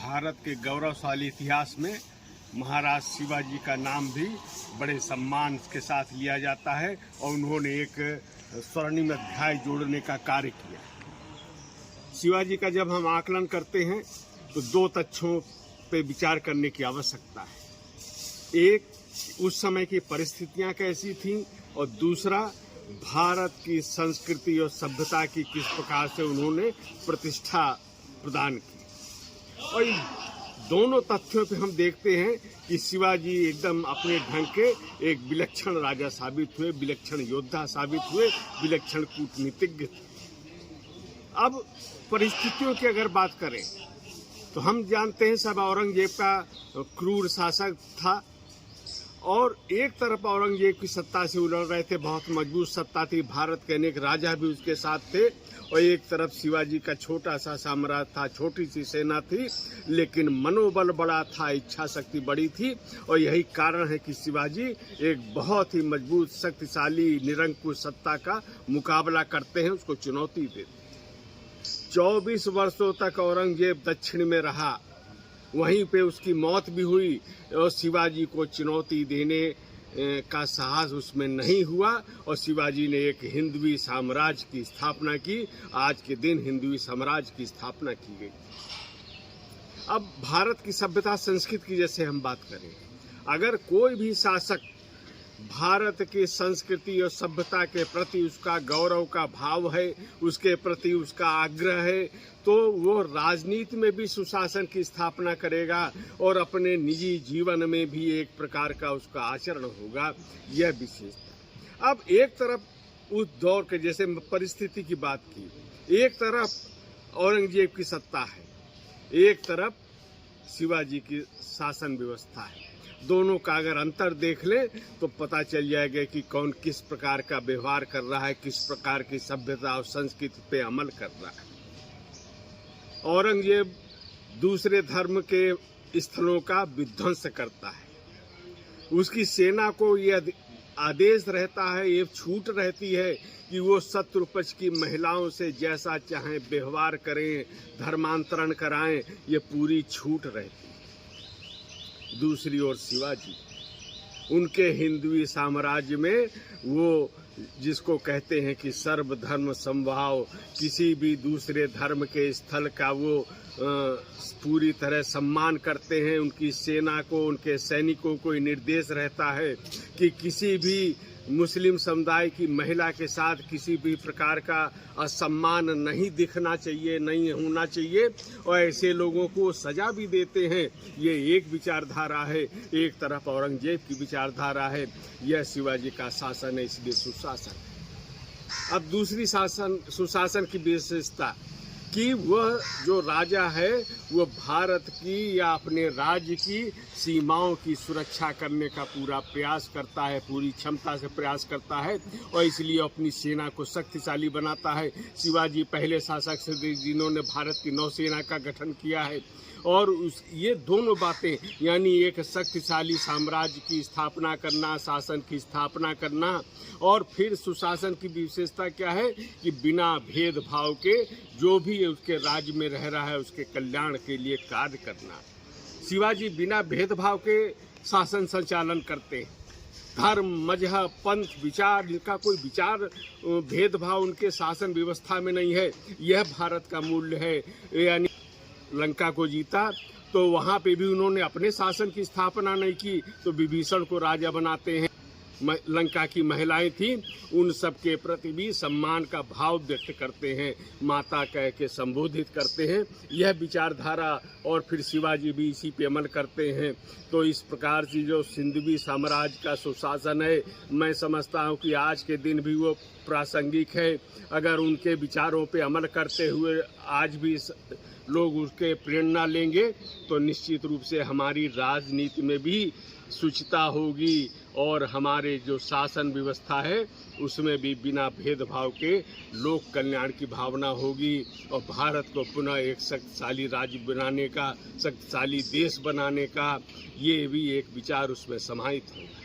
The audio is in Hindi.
भारत के गौरवशाली इतिहास में महाराज शिवाजी का नाम भी बड़े सम्मान के साथ लिया जाता है और उन्होंने एक स्वर्णिम अध्याय जोड़ने का कार्य किया। शिवाजी का जब हम आकलन करते हैं तो दो तथ्यों पे विचार करने की आवश्यकता है। एक, उस समय की परिस्थितियां कैसी थीं और दूसरा, भारत की संस्कृति और सभ्यता की किस प्रकार से उन्होंने प्रतिष्ठा प्रदान की। और इन दोनों तथ्यों पे हम देखते हैं कि शिवाजी एकदम अपने ढंग के एक विलक्षण राजा साबित हुए, विलक्षण योद्धा साबित हुए, विलक्षण कूटनीतिज्ञ थे। अब परिस्थितियों की अगर बात करें तो हम जानते हैं सब औरंगजेब का क्रूर शासक था और एक तरफ औरंगजेब की सत्ता से उलझ रहे थे, बहुत मजबूत सत्ता थी, भारत के अनेक राजा भी उसके साथ थे, और एक तरफ शिवाजी का छोटा सा साम्राज्य था, छोटी सी सेना थी, लेकिन मनोबल बड़ा था, इच्छा शक्ति बड़ी थी। और यही कारण है कि शिवाजी एक बहुत ही मजबूत शक्तिशाली निरंकुश सत्ता का मुकाबला करते हैं, उसको चुनौती देते हैं। 24 वर्षों तक औरंगजेब दक्षिण में रहा, वहीं पे उसकी मौत भी हुई और शिवाजी को चुनौती देने का साहस उसमें नहीं हुआ और शिवाजी ने एक हिंदवी साम्राज्य की स्थापना की। आज के दिन हिंदवी साम्राज्य की स्थापना की गई। अब भारत की सभ्यता संस्कृति की जैसे हम बात करें, अगर कोई भी शासक भारत की संस्कृति और सभ्यता के प्रति उसका गौरव का भाव है, उसके प्रति उसका आग्रह है, तो वो राजनीति में भी सुशासन की स्थापना करेगा और अपने निजी जीवन में भी एक प्रकार का उसका आचरण होगा। यह विशेषता। अब एक तरफ उस दौर के जैसे परिस्थिति की बात की, एक तरफ औरंगजेब की सत्ता है, एक तरफ शिवाजी की शासन व्यवस्था है। दोनों का अगर अंतर देख ले तो पता चल जाएगा कि कौन किस प्रकार का व्यवहार कर रहा है, किस प्रकार की सभ्यता और संस्कृति पे अमल कर रहा है। औरंगजेब दूसरे धर्म के स्थलों का विध्वंस करता है, उसकी सेना को यह आदेश रहता है, ये छूट रहती है कि वो शत्रु पक्ष की महिलाओं से जैसा चाहें व्यवहार करें, धर्मांतरण कराएं, ये पूरी छूट रहती है। दूसरी ओर शिवाजी, उनके हिंदवी साम्राज्य में वो जिसको कहते हैं कि सर्वधर्म समभाव, किसी भी दूसरे धर्म के स्थल का वो पूरी तरह सम्मान करते हैं। उनकी सेना को, उनके सैनिकों को निर्देश रहता है कि किसी भी मुस्लिम समुदाय की महिला के साथ किसी भी प्रकार का असम्मान नहीं दिखना चाहिए, नहीं होना चाहिए, और ऐसे लोगों को सजा भी देते हैं। ये एक विचारधारा है। एक तरफ औरंगजेब की विचारधारा है, यह शिवाजी का शासन है, इसलिए सुशासन। अब दूसरी सुशासन की विशेषता कि वह जो राजा है वह भारत की या अपने राज्य की सीमाओं की सुरक्षा करने का पूरा प्रयास करता है, पूरी क्षमता से प्रयास करता है और इसलिए अपनी सेना को शक्तिशाली बनाता है। शिवाजी पहले शासक थे जिन्होंने भारत की नौसेना का गठन किया है और ये दोनों बातें, यानी एक शक्तिशाली साम्राज्य की स्थापना करना, शासन की स्थापना करना, और फिर सुशासन की विशेषता क्या है कि बिना भेदभाव के जो भी उसके राज्य में रह रहा है उसके कल्याण के लिए कार्य करना। शिवाजी बिना भेदभाव के शासन संचालन करते हैं। धर्म, मजहब, पंथ, विचार, इनका कोई विचार भेदभाव उनके शासन व्यवस्था में नहीं है। यह भारत का मूल्य है। यानी लंका को जीता तो वहाँ पे भी उन्होंने अपने शासन की स्थापना नहीं की, तो विभीषण को राजा बनाते हैं। लंका की महिलाएं थीं, उन सब के प्रति भी सम्मान का भाव व्यक्त करते हैं, माता कह के संबोधित करते हैं। यह विचारधारा और फिर शिवाजी भी इसी पे अमल करते हैं। तो इस प्रकार से जो सिंधवी साम्राज्य का सुशासन है, मैं समझता हूँ कि आज के दिन भी वो प्रासंगिक है। अगर उनके विचारों पे अमल करते हुए आज भी लोग उसके प्रेरणा लेंगे तो निश्चित रूप से हमारी राजनीति में भी शुचिता होगी और हमारे जो शासन व्यवस्था है उसमें भी बिना भेदभाव के लोक कल्याण की भावना होगी और भारत को पुनः एक शक्तिशाली राज्य बनाने का, शक्तिशाली देश बनाने का ये भी एक विचार उसमें समाहित होगा।